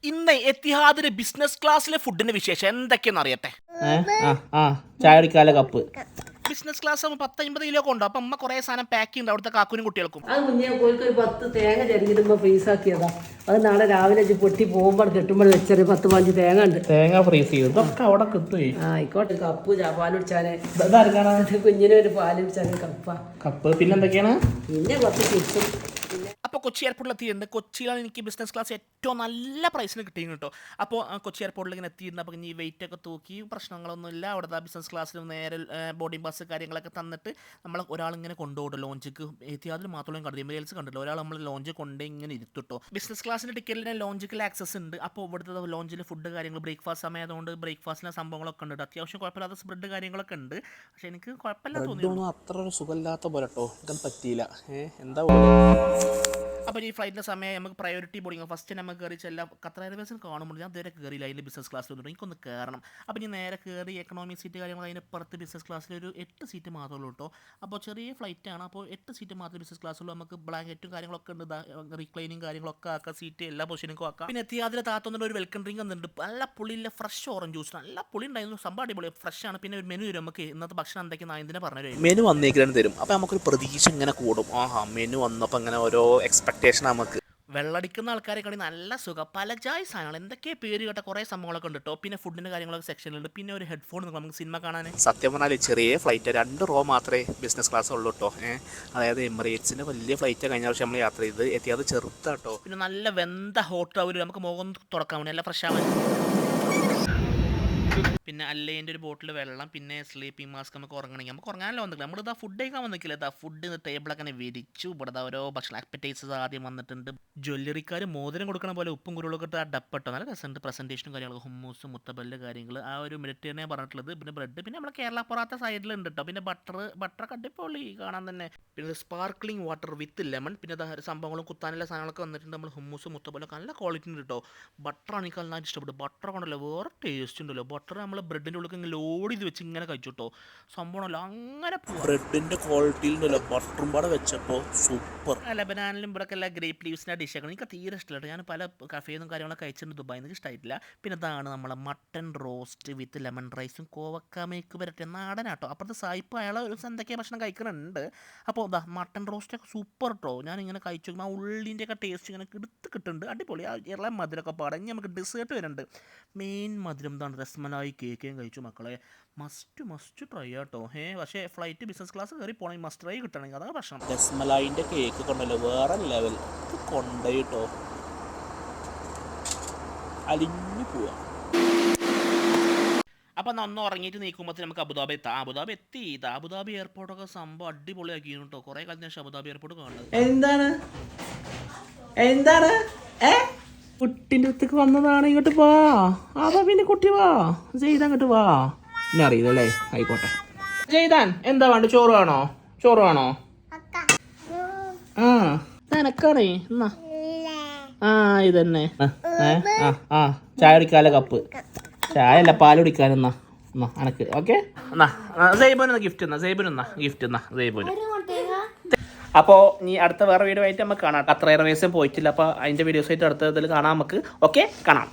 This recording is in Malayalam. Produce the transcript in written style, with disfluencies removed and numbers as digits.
ഇന്ന് എത്തിഹാദിന്റെ ബിസിനസ് ക്ലാസ്സിലെ ഫുഡിന്റെ വിശേഷം എന്തൊക്കെയെന്ന് അറിയട്ടെ. ചായ കുടിക്കാല കപ്പ് ബിസിനസ് ക്ലാസ് 10-50 കിലോ കൊണ്ടോ. അപ്പം അമ്മ കുറെ സാധനം പാക്ക് ചെയ്യുന്നുണ്ട് അവിടുത്തെ കാക്കുനും കുട്ടികൾക്കും. അത് കുഞ്ഞെ കോഴിക്ക് ഒരു 10 തേങ്ങ ചെറിയിടുമ്പോൾ ഫ്രീസാക്കിയതാ. അത് നാളെ രാവിലെ പൊട്ടി പോകുമ്പോൾ കെട്ടുമ്പോൾ വെച്ചൊരു 10-15 തേങ്ങ ഉണ്ട്. തേങ്ങ ഫ്രീസ് ചെയ്തു ഇതൊക്കെ അവിടെ കിട്ടുമേ. ആയിക്കോട്ടെ. കപ്പ് പാൽ കുടിച്ചാല് കുഞ്ഞിന് ഒരു പാല് കുടിച്ചാല് കപ്പ് പിന്നെന്തൊക്കെയാണ് പിന്നെ 10 ചിപ്സും. അപ്പോൾ കൊച്ചി എയർപോർട്ടിൽ എത്തിയിട്ടുണ്ട്. കൊച്ചിയിലാണ് എനിക്ക് ബിസിനസ് ക്ലാസ് ഏറ്റവും നല്ല പ്രൈസിന് കിട്ടിയിരുന്നു കേട്ടോ. അപ്പോൾ കൊച്ചി എയർപോർട്ടിൽ ഇങ്ങനെ എത്തിയിട്ടുണ്ട്. അപ്പോൾ ഈ വെയിറ്റ് ഒക്കെ തൂക്കി പ്രശ്നങ്ങളൊന്നുമില്ല. അവിടുത്തെ ബിസിനസ് ക്ലാസ്സിൽ നേരെ ബോർഡിംഗ് ബസ് കാര്യങ്ങളൊക്കെ തന്നിട്ട് നമ്മൾ ഒരാളിങ്ങനെ കൊണ്ടുപോകും ലോഞ്ചിക്ക്. എത്തിയാതിൽ മാത്രമേ കണ്ടു എമിറേറ്റ്സ് കണ്ടില്ല. ഒരാൾ നമ്മൾ ലോഞ്ച് കൊണ്ടേ ഇങ്ങനെ ഇരുത്തിട്ടോ. ബിസിനസ് ക്ലാസ്സിൻ്റെ ടിക്കറ്റിന് ലോഞ്ചിൽ ആക്സസ് ഉണ്ട്. അപ്പോൾ ഇവിടുത്തെ ലോഞ്ചിൽ ഫുഡ് കാര്യങ്ങൾ ബ്രേക്ക്ഫാസ്റ്റ് സമയമായതുകൊണ്ട് ബ്രേക്ക്ഫാസ്റ്റിൻ്റെ സംഭവങ്ങളൊക്കെ ഉണ്ട്. അത്യാവശ്യം കുഴപ്പമില്ലാത്ത സ്പ്രെഡ് കാര്യങ്ങളൊക്കെ ഉണ്ട്. പക്ഷേ എനിക്ക് കുഴപ്പമില്ല തോന്നി. അത്ര ഒരു സുഖമില്ലാത്ത പോലെ കേട്ടോ. എനിക്കത് പറ്റിയില്ല. എന്താ അപ്പോൾ ഈ ഫ്ലൈറ്റിൻ്റെ സമയം നമുക്ക് പ്രയോറിറ്റി ബോർഡിങ് ഫസ്റ്റ് നമുക്ക് കയറി ചെല്ലാം. ഖത്തർ എയർവേസിൽ കാണുമ്പോൾ ഞാൻ നേരെ കയറിയില്ല. അതിൽ ബിസിനസ് ക്ലാസ്സിൽ വന്നിട്ട് എനിക്കൊന്ന് കയറണം. അപ്പോൾ ഞാൻ നേരെ കയറി എക്കണോമിക് സീറ്റ് കാര്യങ്ങൾ അതിനപ്പുറത്ത് ബിസിനസ് ക്ലാസ്സിൽ ഒരു 8 സീറ്റ് മാത്രമേ ഉള്ളൂ കേട്ടോ. അപ്പോൾ ചെറിയ ഫ്ലൈറ്റാണ്. അപ്പോൾ 8 സീറ്റ് മാത്രമേ ബിസിനസ് ക്ലാസ്സുള്ളൂ. നമുക്ക് ബ്ലാങ്കറ്റും കാര്യങ്ങളൊക്കെ ഉണ്ട്. റീക്ലൈനിങ് കാര്യങ്ങളൊക്കെ ആക്കാം. സീറ്റ് എല്ലാ പൊസിഷനും ആക്കാം. പിന്നെ എത്തിയാതിൽ താത്തൊന്നിട്ട് ഒരു വെൽക്കം ഡ്രിങ്ക് വന്നിട്ടുണ്ട്. നല്ല പുളിയില്ല ഫ്രഷ് ഓറഞ്ച് ജ്യൂസ്. നല്ല പുളി ഉണ്ടായിരുന്നു. സംഭവം അടിപൊളി ഫ്രഷ് ആണ്. പിന്നെ ഒരു മെനു തരും നമുക്ക്. ഇന്നത്തെ ഭക്ഷണം എന്തൊക്കെയാണ് ഇതിനെ പറഞ്ഞു മെനു വന്നേക്കാൻ തരും. അപ്പോൾ നമുക്കൊരു പ്രതീക്ഷ ഇങ്ങനെ കൂടും. മെനു വന്നപ്പോൾ അങ്ങനെ ഓരോ എക്സ്പെക്ടേഷൻ നമുക്ക്. വെള്ളടിക്കുന്ന ആൾക്കാരെ കളി നല്ല സുഖം. പല ജായ് സാധനങ്ങൾ എന്തൊക്കെ പേര് കേട്ട കുറേ സംഭവങ്ങളൊക്കെ ഉണ്ട് കേട്ടോ. പിന്നെ ഫുഡിൻ്റെ കാര്യങ്ങളൊക്കെ സെക്ഷനിലുണ്ട്. പിന്നെ ഒരു ഹെഡ്ഫോൺ നമുക്ക് സിനിമ കാണാൻ. സത്യം പറഞ്ഞാൽ ചെറിയ ഫ്ലൈറ്റ് 2 റോ മാത്രമേ ബിസിനസ് ക്ലാസ് ഉള്ളൂ കേട്ടോ. അതായത് എമിറേറ്റ്സിൻ്റെ വലിയ ഫ്ലൈറ്റ് കഴിഞ്ഞ വർഷം നമ്മൾ യാത്ര ചെയ്ത് എത്തിയത് ചെറുതാട്ടോ. പിന്നെ നല്ല വെന്ത ഹോട്ട് ടവർ നമുക്ക് മുഖം തുറക്കാൻ വേണ്ടി നല്ല ഫ്രഷ് ആവാൻ. പിന്നെ അല്ലേൻ്റെ ഒരു ബോട്ടിൽ വെള്ളം. പിന്നെ സ്ലീപ്പിംഗ് മാസ്ക്. നമുക്ക് ഉറങ്ങണമെങ്കിൽ നമുക്ക് ഉറങ്ങാനല്ലോ വന്നിട്ടില്ല. നമ്മളിതാ ഫുഡ് കഴിക്കാൻ വന്നിട്ടില്ല. ഇതാ ഫുഡ് ടേബിളൊക്കെ തന്നെ വിരിച്ചു. ഇവിടെ ഓരോ ഭക്ഷണം അപ്പറ്റൈസസ് ആദ്യം വന്നിട്ടുണ്ട്. ജ്വല്ലറിക്കാർ മോതിരം കൊടുക്കണ പോലെ ഉപ്പും കുരുളൊക്കെ ഇട്ട് ഡപ്പട്ടോ. നല്ല രസമുണ്ട്. പ്രസൻറ്റേഷനും കാര്യങ്ങൾ ഹുമ്മൂസ് മുത്തബല്ല് കാര്യങ്ങൾ ആ ഒരു മിലിറ്ററിനെ പറഞ്ഞിട്ടുള്ളത്. പിന്നെ ബ്രെഡ്. പിന്നെ നമ്മുടെ കേരള പൊറാത്ത സൈഡിലുണ്ട് കേട്ടോ. പിന്നെ ബട്ടറൊക്കെ അടിപൊളി കാണാൻ തന്നെ. പിന്നെ സ്പാർക്ലിംഗ് വാട്ടർ വിത്ത് ലെമൺ. പിന്നെ സംഭവങ്ങളും കുത്താനുള്ള സാധനങ്ങളൊക്കെ വന്നിട്ടുണ്ട്. നമ്മൾ ഹുമ്മൂസ് മുത്തബല്ലൊക്കെ നല്ല ക്വാളിറ്റി ഉണ്ട് കേട്ടോ. ബട്ടറാണ് എനിക്ക് നന്നായിട്ട് ഇഷ്ടപ്പെട്ടു. ബട്ടർ കൊണ്ടല്ലോ വേറെ ടേസ്റ്റ് ഉണ്ടല്ലോ. ബട്ടർ നമ്മൾ ബ്രെഡിൻ്റെ ഉള്ളിൽ ഇങ്ങനെ ലോഡ് ചെയ്ത് വെച്ച് ഇങ്ങനെ കഴിച്ചു കേട്ടോ. സംഭവമല്ലോ അങ്ങനെ ബ്രെഡിൻ്റെ ക്വാളിറ്റിയിലുണ്ടല്ലോ ബട്ടറും പാടെ വെച്ചപ്പോൾ സൂപ്പർ. ലബനാനിലും ഇവിടെ എല്ലാ ഗ്രേപ്പ് ലീവ്സിൻ്റെ ഡിഷൊക്കെ എനിക്ക് തീരെ ഇഷ്ടമില്ല. ഞാൻ പല കഫേന്നും കാര്യങ്ങളൊക്കെ കഴിച്ചിട്ടുണ്ട് ദുബായിൽ. എനിക്ക് ഇഷ്ടമായിട്ടില്ല. പിന്നെ ഇതാണ് നമ്മളെ മട്ടൺ റോസ്റ്റ് വിത്ത് ലെമൺ റൈസും കോവക്ക മേക്ക് വരട്ടെ നാടനാട്ടോ. അപ്പുറത്തെ സായിപ്പ് അയാളെ ഒരു എന്തൊക്കെയാണ് ഭക്ഷണം കഴിക്കുന്നുണ്ട്. അപ്പോൾ ഇതാ മട്ടൺ റോസ്റ്റൊക്കെ സൂപ്പർ കേട്ടോ. ഞാനിങ്ങനെ കഴിച്ചു നോക്കുമ്പോൾ ആ ഉള്ളിൻ്റെയൊക്കെ ടേസ്റ്റ് ഇങ്ങനെ എടുത്ത് കിട്ടുന്നുണ്ട്. അടിപൊളി. ആ ഇളം മധുരമൊക്കെ പാടാം. ഇനി നമുക്ക് ഡെസേർട്ട് വരുന്നുണ്ട്. മെയിൻ മധുരം എന്താണ് രസ്മലായി കേക്കും കഴിച്ചു മക്കളെ. മസ്റ്റ് ട്രൈ ആട്ടോ. പക്ഷേ ഫ്ലൈറ്റ് ബിസിനസ് ക്ലാസ് കയറി പോകണമെങ്കിൽ മസ്റ്റ് ട്രൈ കിട്ടണമെങ്കിൽ അതാണ് പ്രശ്നം. രസ്മലായിൻ്റെ കേക്ക് കൊണ്ടല്ലോ വേറെ ലെവൽ. ഇത് കൊണ്ടുപോയിട്ടോ അലിഞ്ഞു പോവാ. അപ്പം നന്ന് ഉറങ്ങിയിട്ട് നീക്കുമ്പോൾ നമുക്ക് അബുദാബി എത്താം. അബുദാബി എത്തി. അബുദാബി എയർപോർട്ടൊക്കെ സംഭവം അടിപൊളിയാക്കിയിരുന്നു കേട്ടോ. കുറേ കാലത്തിന് ശേഷം അബുദാബി എയർപോർട്ട് കാണുന്നത്. എന്താണ് കുട്ടിൻ്റെ അടുത്തേക്ക് വന്നതാണ്. ഇങ്ങോട്ട് വാ. അതാ പിന്നെ കുട്ടി വാ. ചെയ്താ അങ്ങോട്ട് വാ. എന്നെ അറിയില്ലല്ലേ. ആയിക്കോട്ടെ. ചെയ്താൻ എന്താ വേണ്ട? ചോറ് വേണോ? എനക്കാണേ. എന്നാ ഇതന്നെ. ചായ കുടിക്കാല കപ്പ്. ചായ അല്ല പാൽ കുടിക്കാൻ. എന്നാ അനക്ക് ഓക്കെ. എന്നാ സൈബുന് ഗിഫ്റ്റ് എന്നാ സൈബുന്. അപ്പോൾ ഇനി അടുത്ത വേറെ വീഡിയോ ആയിട്ട് നമുക്ക് കാണാം. ഖത്തർ എയർവേസും പോയിട്ടില്ല. അപ്പോൾ അതിൻ്റെ വീഡിയോസ് ആയിട്ട് അടുത്ത ഇതിൽ കാണാം നമുക്ക്. ഓക്കെ കാണാം.